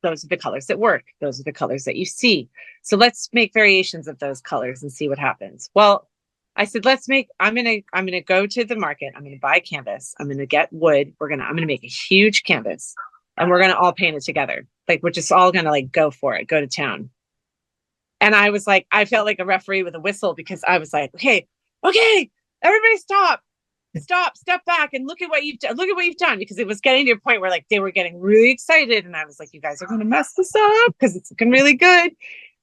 those are the colors that work. Those are the colors that you see. So let's make variations of those colors and see what happens. Well, I said, I'm going to go to the market. I'm going to buy canvas. I'm going to get wood. I'm going to make a huge canvas, and we're going to all paint it together. Like, we're just all going to like go for it, go to town. And I was like, I felt like a referee with a whistle, because I was like, okay, everybody step back and look at what you've done, because it was getting to a point where like they were getting really excited, and I was like, you guys are going to mess this up because it's looking really good.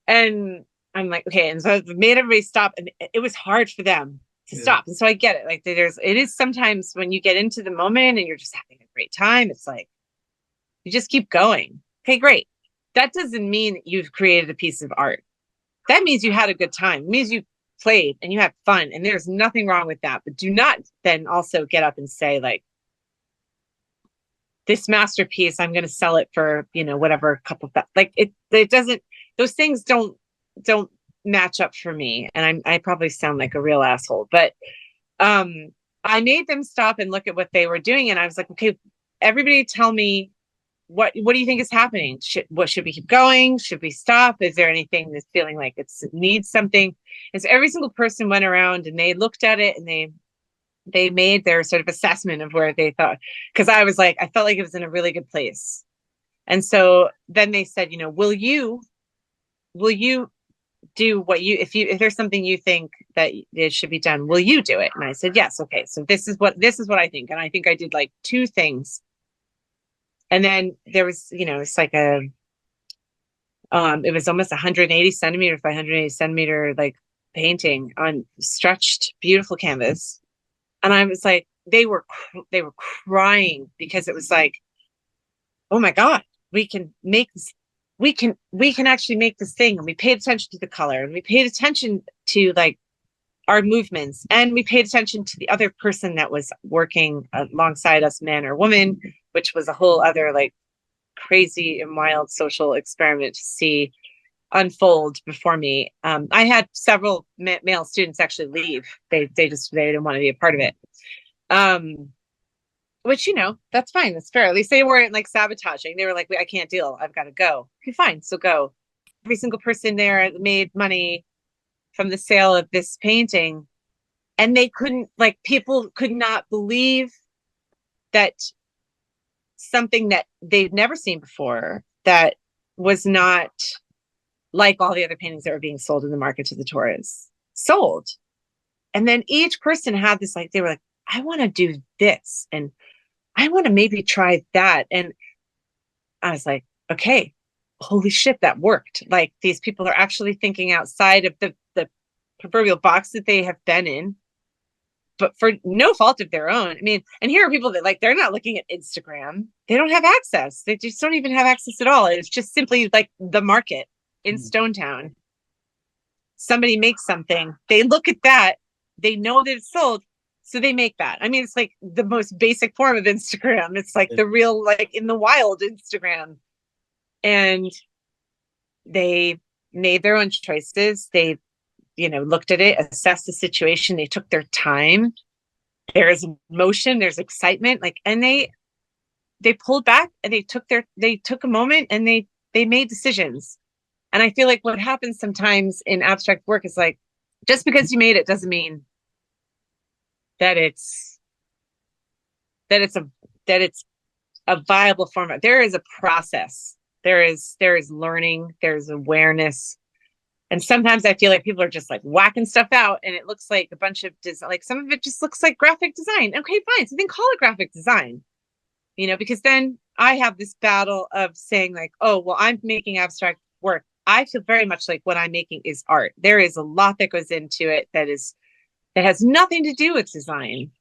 And I'm like, okay. And so I made everybody stop, and it was hard for them to stop. And so I get it. Like, it is sometimes when you get into the moment and you're just having a great time, it's like, you just keep going. Okay, great. That doesn't mean that you've created a piece of art. That means you had a good time. It means you played and you had fun, and there's nothing wrong with that. But do not then also get up and say like, this masterpiece, I'm going to sell it for, whatever couple of, like, it doesn't, those things don't match up for me. And I probably sound like a real asshole, but I made them stop and look at what they were doing. And I was like, okay, everybody tell me, what do you think is happening? Should we keep going? Should we stop? Is there anything that's feeling like it needs something? And so every single person went around and they looked at it, and they made their sort of assessment of where they thought, because I was like, I felt like it was in a really good place. And so then they said, will you do what if there's something you think that it should be done, will you do it? And I said, yes. Okay. So this is what I think. And I think I did like 2 things. And then there was, it's like it was almost 180 centimeters by 180 centimeter, like painting on stretched, beautiful canvas. And I was like, they were crying, because it was like, oh my God, we can make this. We can actually make this thing. And we paid attention to the color, and we paid attention to like our movements, and we paid attention to the other person that was working alongside us, man or woman, which was a whole other like crazy and wild social experiment to see unfold before me. I had several male students actually leave. They didn't want to be a part of it. Which, that's fine. That's fair. At least they weren't like sabotaging. They were like, I can't deal. I've got to go. Okay, fine. So go. Every single person there made money from the sale of this painting. And people could not believe that something that they'd never seen before, that was not like all the other paintings that were being sold in the market to the tourists, sold. And then each person had this, like, they were like, I want to do this, and I want to maybe try that. And I was like, okay, holy shit, that worked. Like, these people are actually thinking outside of the proverbial box that they have been in, but for no fault of their own. I mean, and here are people that, like, they're not looking at Instagram. They don't have access. They just don't even have access at all. It's just simply like the market in Stone Town. Somebody makes something. They look at that. They know that it's sold. So they make that. I mean, it's like the most basic form of Instagram. It's like the real, like, in the wild Instagram. And they made their own choices. They, looked at it, assessed the situation. They took their time. There is emotion. There's excitement. Like, and they pulled back, and they took a moment, and they made decisions. And I feel like what happens sometimes in abstract work is like, just because you made it doesn't mean that it's a viable format. There is a process. There is learning. There's awareness. And sometimes I feel like people are just like whacking stuff out and it looks like a bunch of like some of it just looks like graphic design. Okay, fine. So then call it graphic design, because then I have this battle of saying like, oh, well, I'm making abstract work. I feel very much like what I'm making is art. There is a lot that goes into it that has nothing to do with design.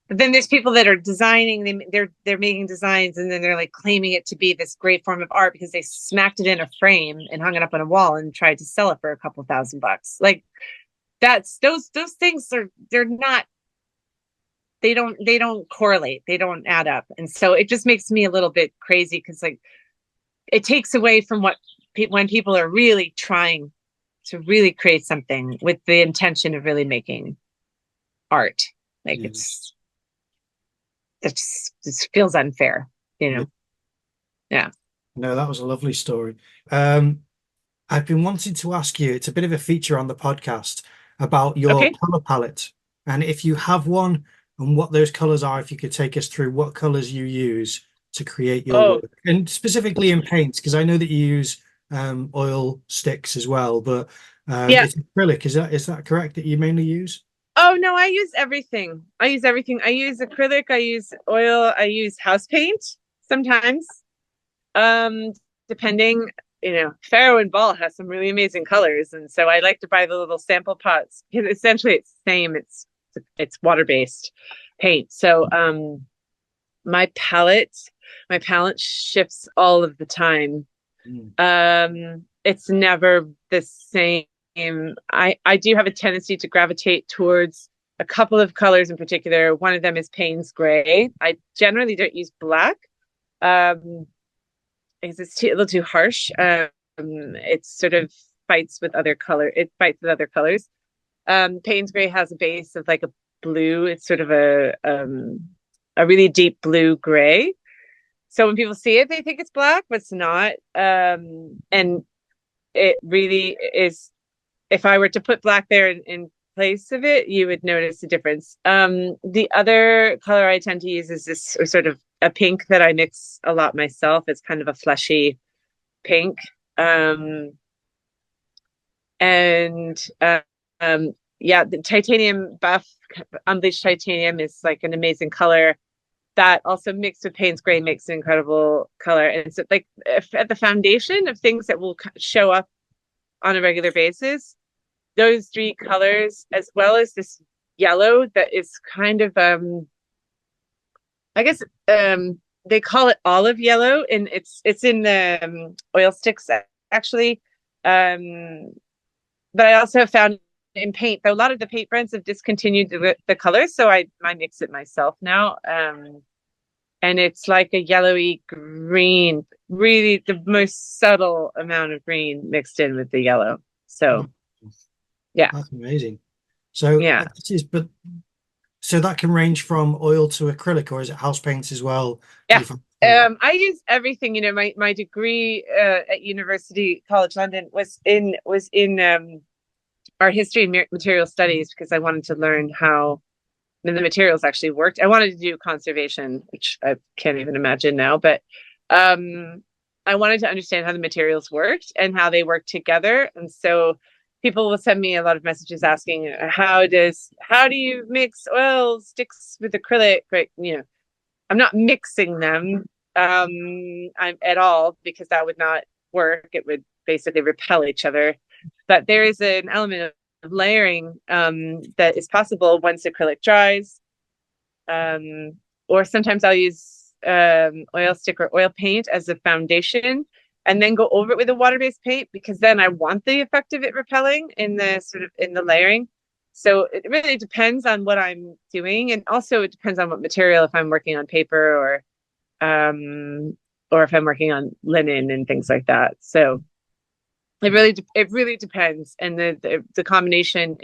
But then there's people that are designing, they're making designs and then they're like claiming it to be this great form of art because they smacked it in a frame and hung it up on a wall and tried to sell it for a couple $1,000. Like those things they don't correlate. They don't add up. And so it just makes me a little bit crazy because like it takes away from when people are really trying to really create something with the intention of really making art. Like it just feels unfair, Yeah. No, that was a lovely story. I've been wanting to ask you, it's a bit of a feature on the podcast, about your color palette. And if you have one and what those colors are, if you could take us through what colors you use to create your work. And specifically in paints, because I know that you use oil sticks as well, but it's acrylic. Is that correct that you mainly use? Oh no, I use everything. I use acrylic, I use oil, I use house paint sometimes. Depending, Faro and Ball has some really amazing colors, and so I like to buy the little sample pots because essentially it's the same. It's water-based paint. So my palette shifts all of the time. It's never the same. I do have a tendency to gravitate towards a couple of colors in particular. One of them is Payne's gray. I generally don't use black because it's a little too harsh. It sort of fights with other colors. Payne's gray has a base of like a blue. It's sort of a really deep blue gray. So when people see it, they think it's black, but it's not. And it really is. If I were to put black there in place of it, you would notice the difference. The other color I tend to use is this sort of a pink that I mix a lot myself. It's kind of a fleshy pink. The titanium buff, unbleached titanium is like an amazing color. That also mixed with Payne's gray makes an incredible color. And it's like at the foundation of things that will show up on a regular basis, those three colors, as well as this yellow that is kind of I guess they call it olive yellow, and it's in the oil sticks actually. But I also have found in paint, though a lot of the paint brands have discontinued the colors, so I mix it myself now. And it's like a yellowy green, really the most subtle amount of green mixed in with the yellow. So yeah, that's amazing. So so that can range from oil to acrylic, or is it house paints as well? Yeah. I use everything. My degree at University College London was in art history and material studies, because I wanted to learn how the materials actually worked. I wanted to do conservation, which I can't even imagine now, but I wanted to understand how the materials worked and how they work together. And so people will send me a lot of messages asking, how do you mix oil sticks with acrylic? Right. I'm not mixing them at all, because that would not work. It would basically repel each other. But there is an element of layering that is possible once acrylic dries. Or sometimes I'll use oil stick or oil paint as a foundation, and then go over it with a water-based paint, because then I want the effect of it repelling in the layering. So it really depends on what I'm doing, and also it depends on what material. If I'm working on paper, or if I'm working on linen and things like that. So it really depends, and the combination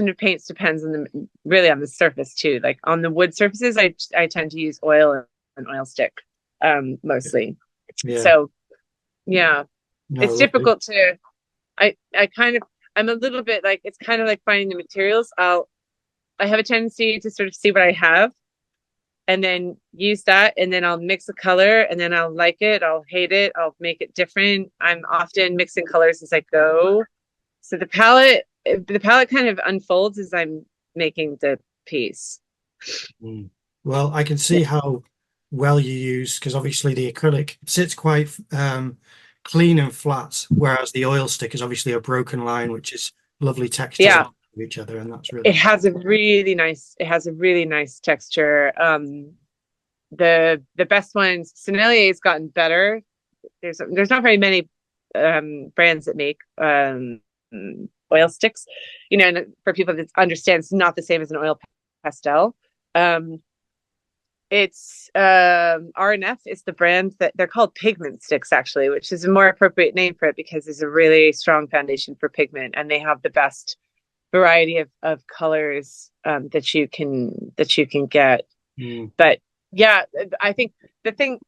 of paints depends on the surface too. Like on the wood surfaces, I tend to use oil and oil stick mostly. Yeah. So yeah, no, it's difficult to. I'm a little bit like, it's kind of like finding the materials. I have a tendency to sort of see what I have and then use that, and then I'll mix a color, and then I'll like it, I'll hate it, I'll make it different. I'm often mixing colors as I go. So the palette kind of unfolds as I'm making the piece. Well, I can see how well you use, because obviously the acrylic sits quite clean and flat, whereas the oil stick is obviously a broken line, which is lovely textures Yeah. of each other, and that's really It has a really nice texture. The best ones, Sennelier's gotten better. There's not very many brands that make oil sticks, you know, and for people that understand, it's not the same as an oil pastel. It's RNF is the brand that they're called pigment sticks, actually, which is a more appropriate name for it because there's a really strong foundation for pigment, and they have the best variety of colors that you can get. But yeah, I think the thing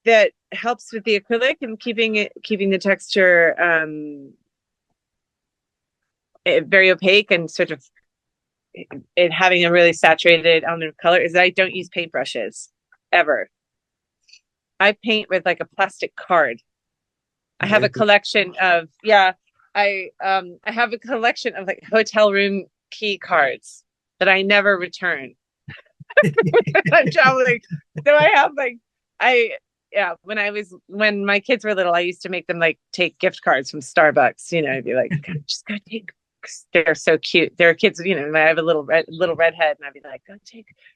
that helps with the acrylic and keeping the texture very opaque and sort of it having a really saturated element of color is that I don't use paintbrushes ever. I paint with like a plastic card. I have a collection of I have a collection of like hotel room key cards that I never return. I'm traveling. So I have like when my kids were little, I used to make them like take gift cards from Starbucks, you know, I'd be like, just go take, they're so cute. They're kids, you know, I have a little redhead, and I'd be like,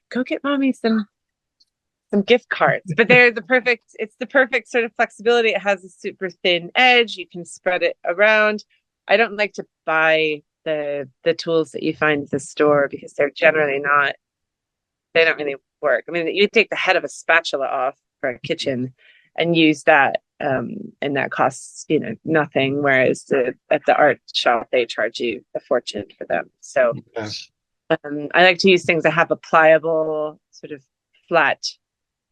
go get mommy some gift cards. But it's the perfect sort of flexibility. It has a super thin edge. You can spread it around. I don't like to buy the tools that you find at the store because they're generally they don't really work. I mean, you take the head of a spatula off for a kitchen and use that, and that costs, you know, nothing. Whereas at the art shop, they charge you a fortune for them. So I like to use things that have a pliable sort of flat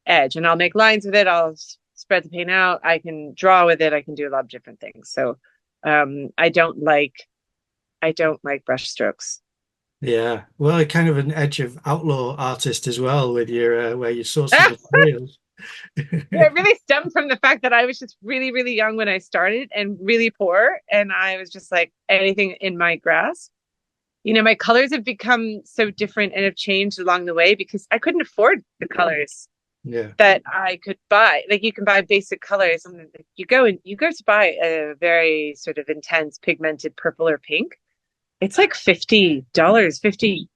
edge, and I'll make lines with it. I'll spread the paint out. I can draw with it. I can do a lot of different things. So I don't like brush strokes. Yeah, well, kind of an edge of outlaw artist as well with your where you source the materials. Yeah, it really stemmed from the fact that I was just really, really young when I started and really poor, and I was just like anything in my grasp. You know, my colors have become so different and have changed along the way because I couldn't afford the colors that I could buy. Like you can buy basic colors, and you go to buy a very sort of intense pigmented purple or pink. It's like $50, €50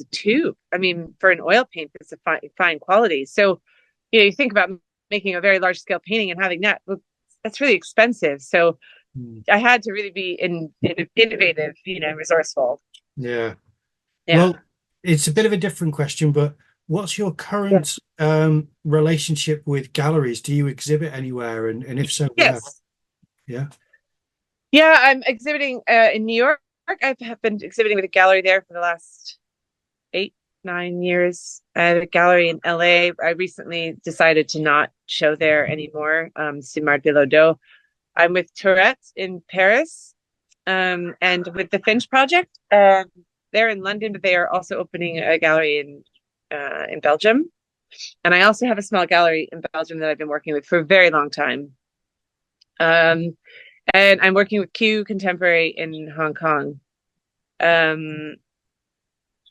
a tube. I mean, for an oil paint, it's a fine quality. So, you know, you think about making a very large scale painting and having that, well, that's really expensive. So I had to really be innovative, you know, resourceful. Yeah. Well, it's a bit of a different question, but what's your current relationship with galleries? Do you exhibit anywhere? And if so, where? Yeah, I'm exhibiting in New York. I have been exhibiting with a gallery there for the last 8-9 years. I have a gallery in LA. I recently decided to not show there anymore. Simard Bilodeau. I'm with Tourette's in Paris, and with the Finch Project. They're in London, but they are also opening a gallery in Belgium. And I also have a small gallery in Belgium that I've been working with for a very long time. And I'm working with Q Contemporary in Hong Kong. And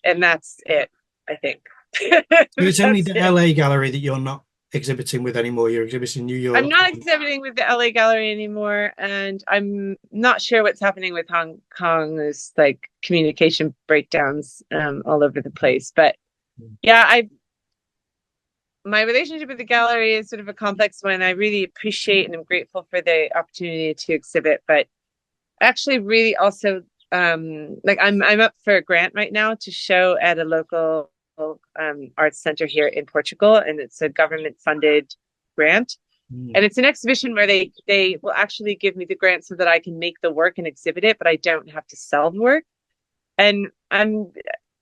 that's it, I think. So it's only the LA gallery that you're not exhibiting with anymore. You're exhibiting in New York. I'm not exhibiting with the LA gallery anymore. And I'm not sure what's happening with Hong Kong. There's like communication breakdowns all over the place. But yeah, my relationship with the gallery is sort of a complex one. I really appreciate and I'm grateful for the opportunity to exhibit, but actually really also like I'm up for a grant right now to show at a local arts center here in Portugal, and it's a government funded grant. And it's an exhibition where they will actually give me the grant so that I can make the work and exhibit it, but I don't have to sell the work. And I'm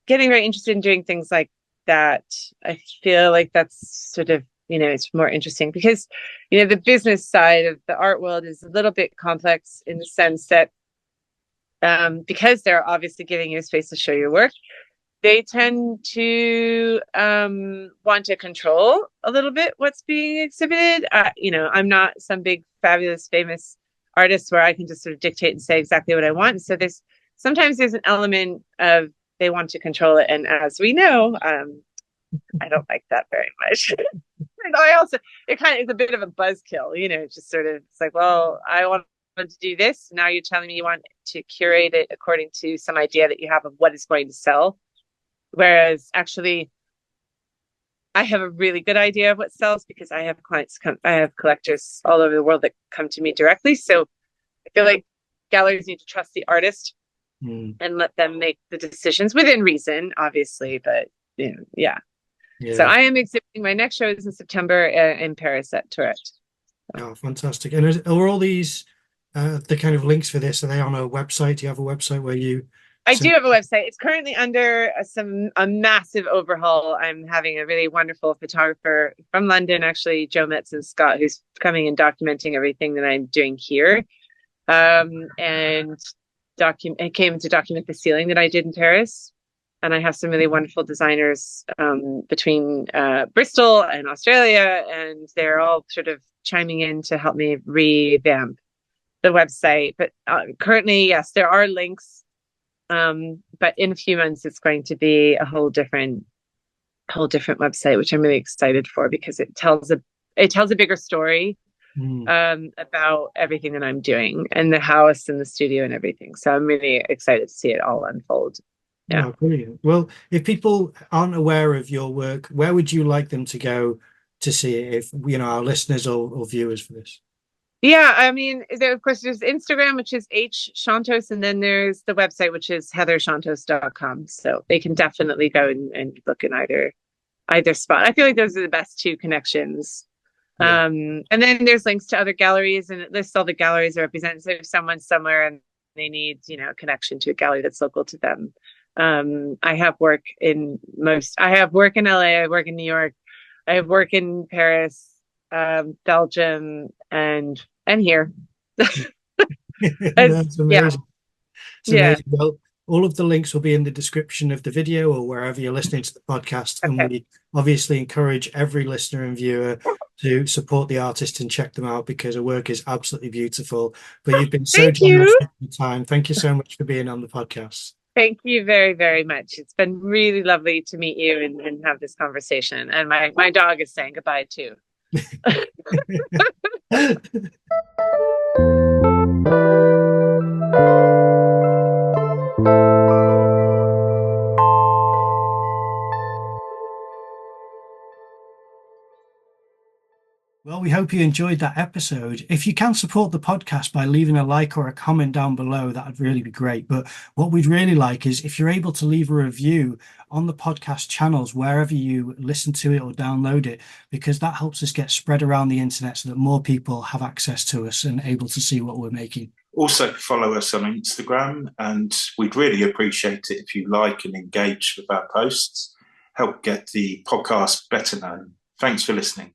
getting very interested in doing things like that. I feel like that's sort of, you know, it's more interesting because, you know, the business side of the art world is a little bit complex in the sense that because they're obviously giving you a space to show your work, they tend to want to control a little bit what's being exhibited. I'm not some big, fabulous, famous artist where I can just sort of dictate and say exactly what I want. So sometimes there's an element of they want to control it. And as we know, I don't like that very much. And it kind of is a bit of a buzzkill, it's just sort of, it's like, well, I want to do this. Now you're telling me you want to curate it according to some idea that you have of what is going to sell. Whereas actually, I have a really good idea of what sells because I have I have collectors all over the world that come to me directly. So I feel like galleries need to trust the artist and let them make the decisions within reason, obviously. But yeah. So I am exhibiting. My next show is in September in Paris at Tourette. Oh, fantastic! And are all these the kind of links for this? Are they on a website? Do you have a website where you? I do have a website. It's currently under a massive overhaul. I'm having a really wonderful photographer from London, actually, Joe Metz and Scott, who's coming and documenting everything that I'm doing here. And it came to document the ceiling that I did in Paris. And I have some really wonderful designers between Bristol and Australia, and they're all sort of chiming in to help me revamp the website. But currently, yes, there are links. But in a few months, it's going to be a whole different website, which I'm really excited for because it tells a bigger story about everything that I'm doing and the house and the studio and everything. So I'm really excited to see it all unfold. Yeah. Oh, brilliant. Well, if people aren't aware of your work, where would you like them to go to see it? If our listeners or viewers for this. Yeah, I mean, of course, there's Instagram, which is H Chontos, and then there's the website, which is heatherchontos.com. So they can definitely go and look in either spot. I feel like those are the best two connections. Yeah. And then there's links to other galleries, and it lists all the galleries that represent. So if someone's somewhere and they need, a connection to a gallery that's local to them. I have work in LA, I work in New York, I have work in Paris, Belgium, and here. That's amazing. Yeah. It's amazing. Well, all of the links will be in the description of the video or wherever you're listening to the podcast. Okay. And we obviously encourage every listener and viewer to support the artist and check them out because her work is absolutely beautiful. But you've been so generous with your time. Thank you so much for being on the podcast. Thank you very, very much. It's been really lovely to meet you and have this conversation. And my dog is saying goodbye too. Well, we hope you enjoyed that episode. If you can support the podcast by leaving a like or a comment down below, that would really be great. But what we'd really like is if you're able to leave a review on the podcast channels, wherever you listen to it or download it, because that helps us get spread around the internet so that more people have access to us and able to see what we're making. Also, follow us on Instagram, and we'd really appreciate it if you like and engage with our posts. Help get the podcast better known. Thanks for listening.